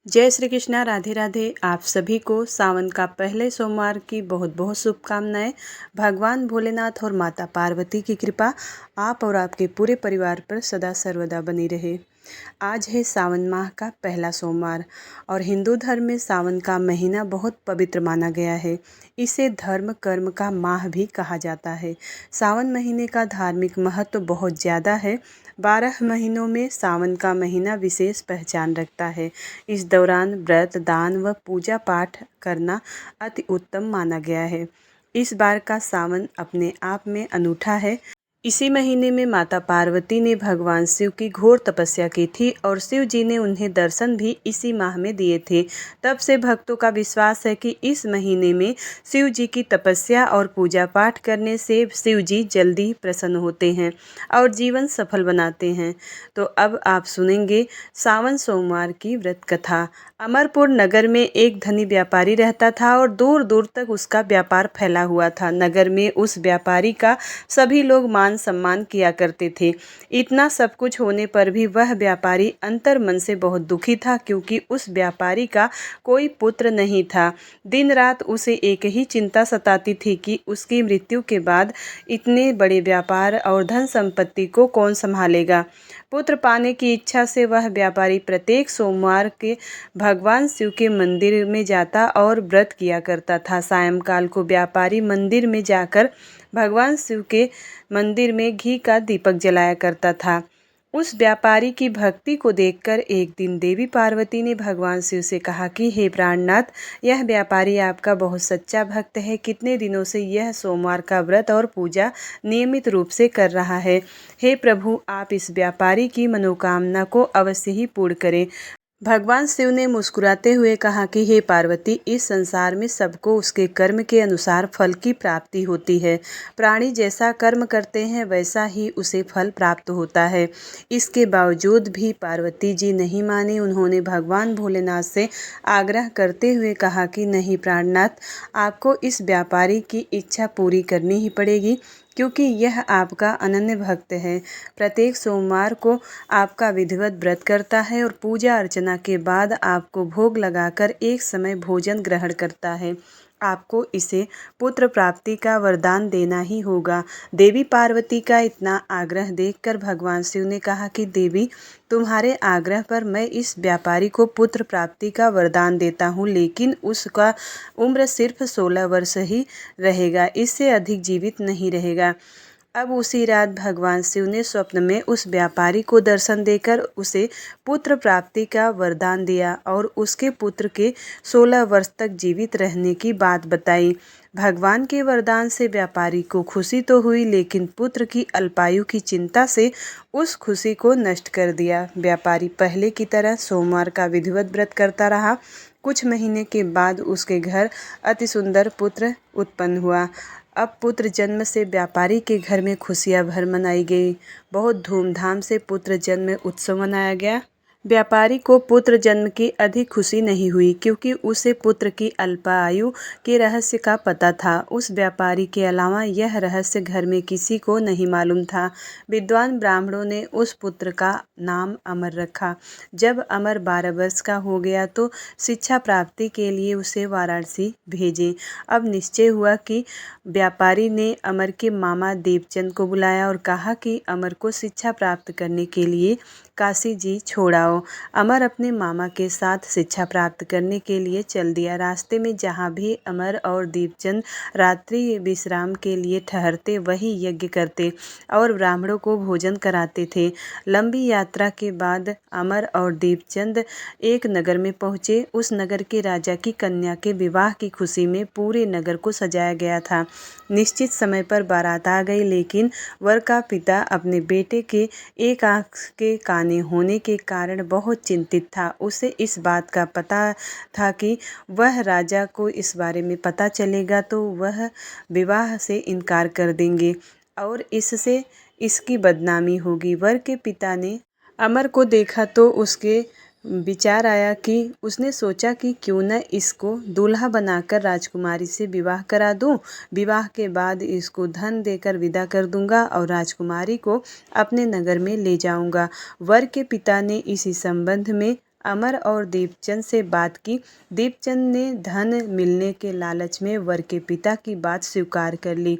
जय श्री कृष्णा, राधे राधे। आप सभी को सावन का पहले सोमवार की बहुत बहुत शुभकामनाएं। भगवान भोलेनाथ और माता पार्वती की कृपा आप और आपके पूरे परिवार पर सदा सर्वदा बनी रहे। आज है सावन माह का पहला सोमवार और हिंदू धर्म में सावन का महीना बहुत पवित्र माना गया है। इसे धर्म कर्म का माह भी कहा जाता है। सावन महीने का धार्मिक महत्व बहुत ज़्यादा है। 12 महीनों में सावन का महीना विशेष पहचान रखता है। इस दौरान व्रत, दान व पूजा पाठ करना अति उत्तम माना गया है। इस बार का सावन अपने आप में अनूठा है। इसी महीने में माता पार्वती ने भगवान शिव की घोर तपस्या की थी और शिव जी ने उन्हें दर्शन भी इसी माह में दिए थे। तब से भक्तों का विश्वास है कि इस महीने में शिव जी की तपस्या और पूजा पाठ करने से शिव जी जल्दी प्रसन्न होते हैं और जीवन सफल बनाते हैं। तो अब आप सुनेंगे सावन सोमवार की व्रत कथा। अमरपुर नगर में एक धनी व्यापारी रहता था और दूर दूर तक उसका व्यापार फैला हुआ था। नगर में उस व्यापारी का सभी लोग मान सम्मान किया करते थे। इतना सब कुछ होने पर भी वह व्यापारी अंतर मन से बहुत दुखी था, क्योंकि उस व्यापारी का कोई पुत्र नहीं था। दिन रात उसे एक ही चिंता सताती थी कि उसकी मृत्यु के बाद इतने बड़े व्यापार और धन संपत्ति को कौन संभालेगा। पुत्र पाने की इच्छा से वह व्यापारी प्रत्येक सोमवार के भगवान शिव के मंदिर में जाता और व्रत किया करता था। सायंकाल को व्यापारी मंदिर में जाकर भगवान शिव के मंदिर में घी का दीपक जलाया करता था। उस व्यापारी की भक्ति को देखकर एक दिन देवी पार्वती ने भगवान शिव से कहा कि हे प्राणनाथ, यह व्यापारी आपका बहुत सच्चा भक्त है। कितने दिनों से यह सोमवार का व्रत और पूजा नियमित रूप से कर रहा है। हे प्रभु, आप इस व्यापारी की मनोकामना को अवश्य ही पूर्ण करें। भगवान शिव ने मुस्कुराते हुए कहा कि हे पार्वती, इस संसार में सबको उसके कर्म के अनुसार फल की प्राप्ति होती है। प्राणी जैसा कर्म करते हैं वैसा ही उसे फल प्राप्त होता है। इसके बावजूद भी पार्वती जी नहीं माने। उन्होंने भगवान भोलेनाथ से आग्रह करते हुए कहा कि नहीं प्राणनाथ, आपको इस व्यापारी की इच्छा पूरी करनी ही पड़ेगी, क्योंकि यह आपका अनन्य भक्त है। प्रत्येक सोमवार को आपका विधिवत व्रत करता है और पूजा अर्चना के बाद आपको भोग लगाकर एक समय भोजन ग्रहण करता है। आपको इसे पुत्र प्राप्ति का वरदान देना ही होगा। देवी पार्वती का इतना आग्रह देखकर भगवान शिव ने कहा कि देवी, तुम्हारे आग्रह पर मैं इस व्यापारी को पुत्र प्राप्ति का वरदान देता हूँ, लेकिन उसका उम्र सिर्फ 16 वर्ष ही रहेगा, इससे अधिक जीवित नहीं रहेगा। अब उसी रात भगवान शिव ने स्वप्न में उस व्यापारी को दर्शन देकर उसे पुत्र प्राप्ति का वरदान दिया और उसके पुत्र के 16 वर्ष तक जीवित रहने की बात बताई। भगवान के वरदान से व्यापारी को खुशी तो हुई, लेकिन पुत्र की अल्पायु की चिंता से उस खुशी को नष्ट कर दिया। व्यापारी पहले की तरह सोमवार का विधिवत व्रत करता रहा। कुछ महीने के बाद उसके घर अति सुंदर पुत्र उत्पन्न हुआ। अब पुत्र जन्म से व्यापारी के घर में खुशियां भर मनाई गई। बहुत धूमधाम से पुत्र जन्म उत्सव मनाया गया। व्यापारी को पुत्र जन्म की अधिक खुशी नहीं हुई, क्योंकि उसे पुत्र की अल्पायु के रहस्य का पता था। उस व्यापारी के अलावा यह रहस्य घर में किसी को नहीं मालूम था। विद्वान ब्राह्मणों ने उस पुत्र का नाम अमर रखा। जब अमर 12 वर्ष का हो गया तो शिक्षा प्राप्ति के लिए उसे वाराणसी भेजे। अब निश्चय हुआ कि व्यापारी ने अमर के मामा देवचंद को बुलाया और कहा कि अमर को शिक्षा प्राप्त करने के लिए काशी जी छोड़ाओ। अमर अपने मामा के साथ शिक्षा प्राप्त करने के लिए चल दिया। रास्ते में जहाँ भी अमर और दीपचंद रात्रि विश्राम के लिए ठहरते, वही यज्ञ करते और ब्राह्मणों को भोजन कराते थे। लंबी यात्रा के बाद अमर और दीपचंद एक नगर में पहुँचे। उस नगर के राजा की कन्या के विवाह की खुशी में पूरे नगर को सजाया गया था। निश्चित समय पर बारात आ गई, लेकिन वर का पिता अपने बेटे के एक आंख के काने होने के कारण बहुत चिंतित था। उसे इस बात का पता था कि वह राजा को इस बारे में पता चलेगा तो वह विवाह से इनकार कर देंगे और इससे इसकी बदनामी होगी। वर के पिता ने अमर को देखा तो उसके विचार आया कि उसने सोचा कि क्यों न इसको दूल्हा बनाकर राजकुमारी से विवाह करा दूं। विवाह के बाद इसको धन देकर विदा कर दूंगा और राजकुमारी को अपने नगर में ले जाऊंगा। वर के पिता ने इसी संबंध में अमर और दीपचंद से बात की। दीपचंद ने धन मिलने के लालच में वर के पिता की बात स्वीकार कर ली।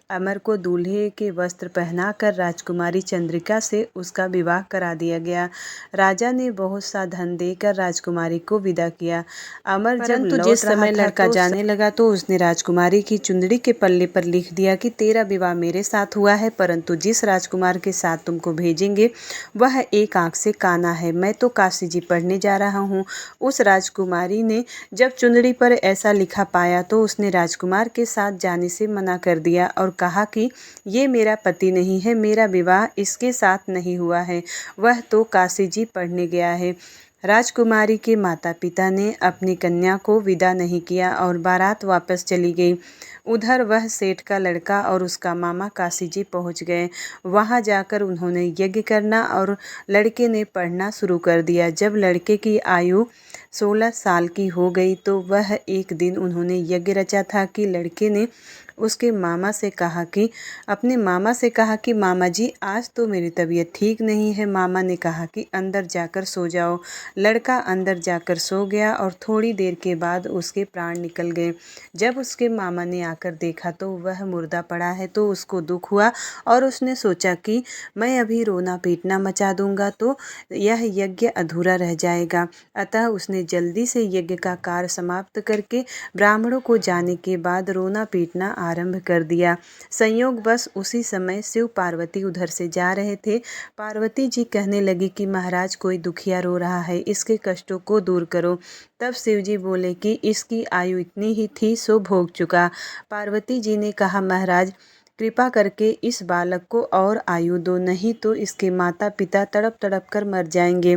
अमर को दूल्हे के वस्त्र पहनाकर राजकुमारी चंद्रिका से उसका विवाह करा दिया गया। राजा ने बहुत सा धन देकर राजकुमारी को विदा किया। अमर जब जिस समय लड़का जाने लगा तो उसने राजकुमारी की चुंदड़ी के पल्ले पर लिख दिया कि तेरा विवाह मेरे साथ हुआ है, परंतु जिस राजकुमार के साथ तुमको भेजेंगे वह एक आंख से काना है। मैं तो काशी जी पढ़ने जा रहा हूँ। उस राजकुमारी ने जब चुंदड़ी पर ऐसा लिखा पाया तो उसने राजकुमार के साथ जाने से मना कर दिया और कहा कि ये मेरा पति नहीं है, मेरा विवाह इसके साथ नहीं हुआ है, वह तो काशी जी पढ़ने गया है। राजकुमारी के माता पिता ने अपनी कन्या को विदा नहीं किया और बारात वापस चली गई। उधर वह सेठ का लड़का और उसका मामा काशी जी पहुँच गए। वहाँ जाकर उन्होंने यज्ञ करना और लड़के ने पढ़ना शुरू कर दिया। जब लड़के की आयु 16 साल की हो गई तो वह एक दिन उन्होंने यज्ञ रचा था कि लड़के ने उसके मामा से कहा कि मामा जी आज तो मेरी तबीयत ठीक नहीं है। मामा ने कहा कि अंदर जाकर सो जाओ। लड़का अंदर जाकर सो गया और थोड़ी देर के बाद उसके प्राण निकल गए। जब उसके मामा ने आकर देखा तो वह मुर्दा पड़ा है तो उसको दुख हुआ और उसने सोचा कि मैं अभी रोना पीटना मचा दूंगा तो यह यज्ञ अधूरा रह जाएगा। अतः उसने जल्दी से यज्ञ का कार्य समाप्त करके ब्राह्मणों को जाने के बाद रोना पीटना आरंभ कर दिया। संयोग बस उसी समय शिव पार्वती उधर से जा रहे थे। पार्वती जी कहने लगी कि महाराज कोई दुखिया रो रहा है, इसके कष्टों को दूर करो। तब शिव जी बोले कि इसकी आयु इतनी ही थी सो भोग चुका। पार्वती जी ने कहा महाराज कृपा करके इस बालक को और आयु दो, नहीं तो इसके माता पिता तड़प तड़प कर मर जाएंगे।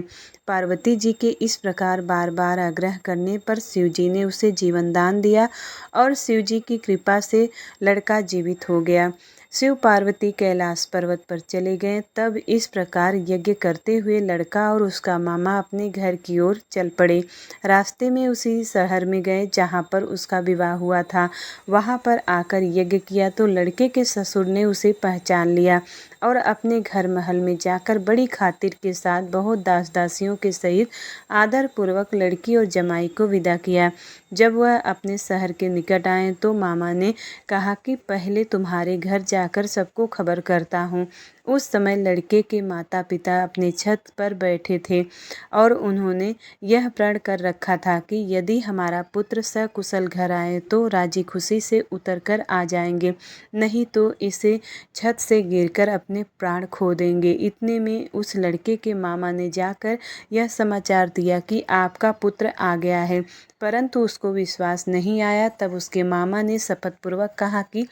पार्वती जी के इस प्रकार बार बार आग्रह करने पर शिव जी ने उसे जीवन दान दिया और शिव जी की कृपा से लड़का जीवित हो गया। शिव पार्वती कैलाश पर्वत पर चले गए। तब इस प्रकार यज्ञ करते हुए लड़का और उसका मामा अपने घर की ओर चल पड़े। रास्ते में उसी शहर में गए जहाँ पर उसका विवाह हुआ था। वहाँ पर आकर यज्ञ किया तो लड़के के ससुर ने उसे पहचान लिया और अपने घर महल में जाकर बड़ी खातिर के साथ बहुत दास दासियों के सहित आदर पूर्वक लड़की और जमाई को विदा किया। जब वह अपने शहर के निकट आए तो मामा ने कहा कि पहले तुम्हारे घर जाकर सबको खबर करता हूँ। उस समय लड़के के माता पिता अपने छत पर बैठे थे और उन्होंने यह प्रण कर रखा था कि यदि हमारा पुत्र सकुशल घर आए तो राजी खुशी से उतर कर आ जाएंगे, नहीं तो इसे छत से गिरकर अपने प्राण खो देंगे। इतने में उस लड़के के मामा ने जाकर यह समाचार दिया कि आपका पुत्र आ गया है, परंतु उसको विश्वास नहीं आया। तब उसके मामा ने शपथपूर्वक कहा कि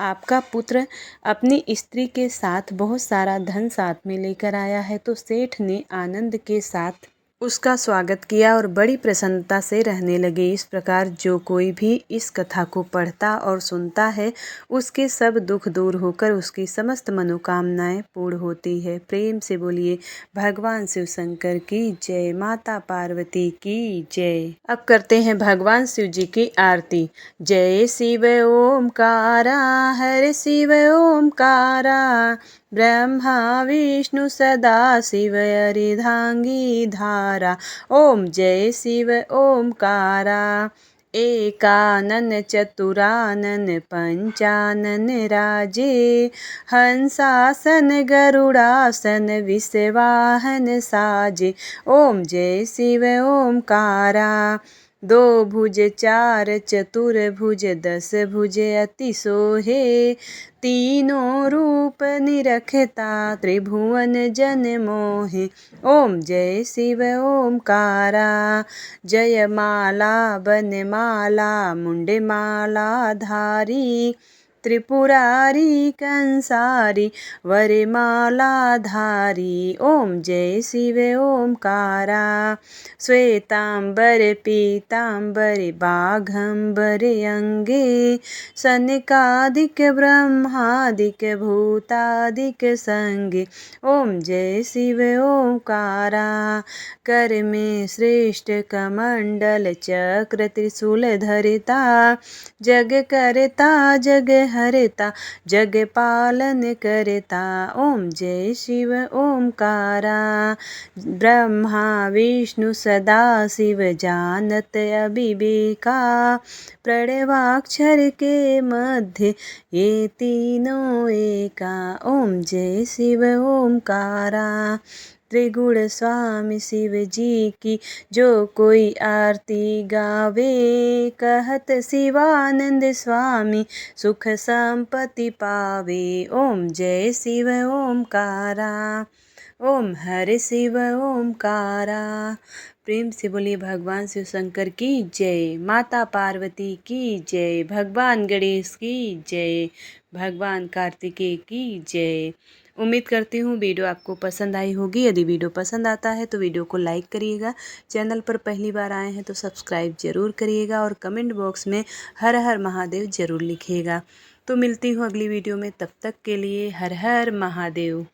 आपका पुत्र अपनी स्त्री के साथ बहुत सारा धन साथ में लेकर आया है। तो सेठ ने आनंद के साथ उसका स्वागत किया और बड़ी प्रसन्नता से रहने लगे। इस प्रकार जो कोई भी इस कथा को पढ़ता और सुनता है उसके सब दुख दूर होकर उसकी समस्त मनोकामनाएं पूर्ण होती है। प्रेम से बोलिए भगवान शिव शंकर की जय, माता पार्वती की जय। अब करते हैं भगवान शिव जी की आरती। जय शिव ओमकारा, हर शिव ओमकारा, ब्रह्मा विष्णु सदा शिव अर्धांगी धारा। ओम जय शिव ओमकारा, एकानन चतुरानन पंचानन राजे, हंसासन गरुड़ासन विषवाहन साजे। ओम जय शिव ओमकारा, दो भुज चार चतुर्भुज दस भुज अति सोहे, तीनों रूप निरखता त्रिभुवन जन मोहे। ओम जय शिव ओमकारा, जय माला बनमाला मुंडमाला धारी, त्रिपुरारी कंसारी वरमाला धारी। ओम जय शिव ओमकारा, श्वेतांबर पीतांबर बाघंबर अंगे, सनकादिक ब्रह्मादिक भूतादिक संगे। ओम जय शिव ओमकारा, कर में श्रेष्ठ कमंडल चक्र त्रिशूल धरता, जग करता जग हरता जग पालन करता। ओम जय शिव ओमकारा। ब्रह्मा विष्णु सदा शिव जानत अविवेका। प्रणवाक्षर के मध्य ये तीनों एका। ओम जय शिव ओमकारा। त्रिगुण स्वामी शिव जी की जो कोई आरती गावे। कहत शिवानंद स्वामी सुख संपत्ति पावे। ओम जय शिव ओमकारा। ओम हर शिव ओमकारा। प्रेम से बोलिए भगवान शिव शंकर की जय, माता पार्वती की जय, भगवान गणेश की जय, भगवान कार्तिकेय की जय। उम्मीद करती हूँ वीडियो आपको पसंद आई होगी। यदि वीडियो पसंद आता है तो वीडियो को लाइक करिएगा। चैनल पर पहली बार आए हैं तो सब्सक्राइब जरूर करिएगा और कमेंट बॉक्स में हर हर महादेव जरूर लिखिएगा। तो मिलती हूँ अगली वीडियो में, तब तक के लिए हर हर महादेव।